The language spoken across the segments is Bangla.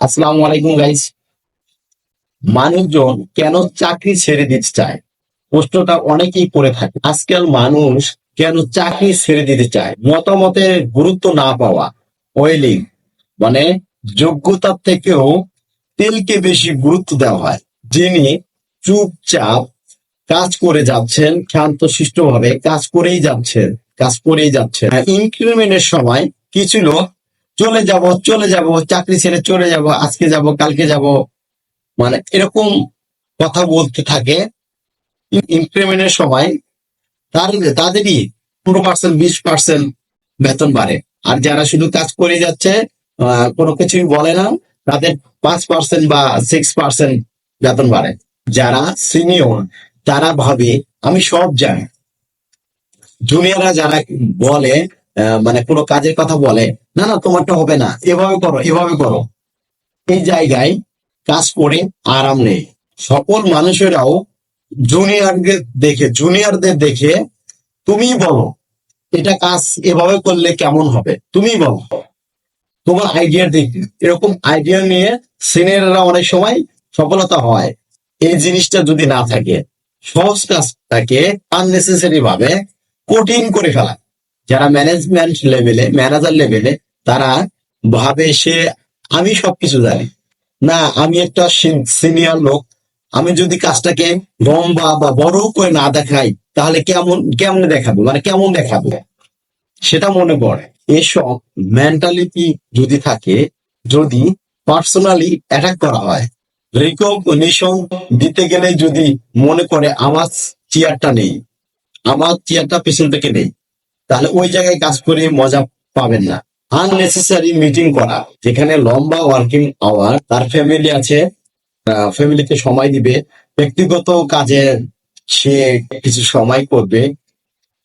আসসালামু আলাইকুম গাইস। মানুষজন কেন চাকরি ছেড়ে দিতে চায়? প্রশ্নটা অনেকেই করে থাকে। আজকাল মানুষ কেন চাকরি ছেড়ে দিতে চায়? মতামতের গুরুত্ব না পাওয়া, ওয়েলিং মানে যোগ্যতার থেকেও তেলকে বেশি গুরুত্ব দেওয়া হয়। যিনি চুপচাপ কাজ করে যাচ্ছেন, শান্তশিষ্ট ভাবে কাজ করেই যাচ্ছেন। ইনক্রিমেন্টের সময় কিছু লোক চলে যাব চাকরি ছেড়ে চলে যাব, আজকে যাব কালকে যাব, মানে এরকম কথা বলতে থাকে। ইনক্রিমেন্টের সময় তাদেরই 15%, 20% বেতন বাড়ে। আর যারা শুধু কাজ করে যাচ্ছে, কোনো কিছুই বলে না, তাদের 5% বা 6% বেতন বাড়ে। যারা সিনিয়র তারা ভাবে আমি সব জানি। জুনিয়ররা যারা বলে, মানে কোনো কাজের কথা বলে, না না তোমারটা হবে না, এভাবে করো এভাবে করো, এই জায়গায় কাজ করে আরাম নেই। সকল মানুষেরাও জুনিয়রদের দেখে তুমি বলো এটা কাজ এভাবে করলে কেমন হবে, তুমি বলো তোমার আইডিয়া দেখি। এরকম আইডিয়া নিয়ে সিনিয়ররা অনেক সময় সফলতা হয়। এই জিনিসটা যদি না থাকে, সহজ কাজটাকে আননেসেসারি ভাবে কঠিন করে ফেলা। যারা ম্যানেজার লেভেলে, তারা ভাবে সে আমি সবকিছু জানি। না, আমি একটা সিনিয়র লোক, আমি যদি কাজটাকে লম্বা বা বড় করে না দেখাই তাহলে কেমনে দেখাবো, মানে কেমন দেখাবো সেটা মনে পড়ে। এসব মেন্টালিটি যদি থাকে, যদি পার্সোনালি অ্যাটাক করা হয়, রিকগনিশন দিতে গেলে যদি মনে করে আমার চেয়ারটা পেছন থেকে নেই, তাহলে ওই জায়গায় কাজ করে মজা পাবেন না। আননেসেসারি মিটিং করা, যেখানে লম্বা ওয়ার্কিং আওয়ার, তার ফ্যামিলি আছে, ফ্যামিলিতে সময় দিবে, ব্যক্তিগত কাজে সে কিছু সময় করবে,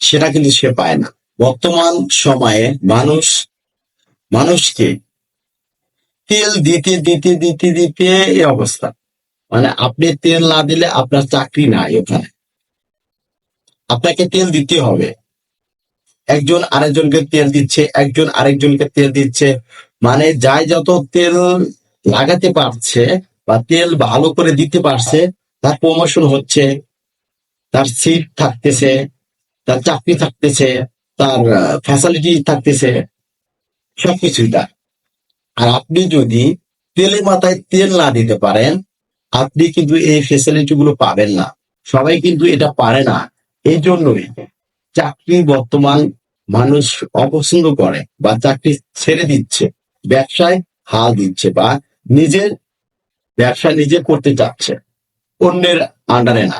সেটা কিন্তু সে পায় না। বর্তমান সময়ে মানুষকে তেল দিতে দিতে দিতে দিতে এই অবস্থা। মানে আপনি তেল না দিলে আপনার চাকরি নাই ওখানে, আপনাকে তেল দিতে হবে। একজন আরেকজনকে তেল দিচ্ছে, একজন আরেকজনকে তেল দিচ্ছে, মানে যাই যত তেল লাগাতে পারছে বা তেল ভালো করে দিতে পারছে, তার প্রমোশন হচ্ছে, তার সিট থাকতেছে, তার চাকরি থাকতেছে, তার ফ্যাসিলিটি থাকতেছে, সবকিছুই তার। আর আপনি যদি তেলে মাথায় তেল না দিতে পারেন, আপনি কিন্তু এই ফেসিলিটি গুলো পাবেন না। সবাই কিন্তু এটা পারে না। এই জন্যই চাকরি বর্তমান মানুষ অপছন্দ করে বা চাকরি ছেড়ে দিচ্ছে, ব্যবসায় হাল দিচ্ছে, বা নিজের ব্যবসা নিজে করতে চাচ্ছে, অন্যের আন্ডারে না।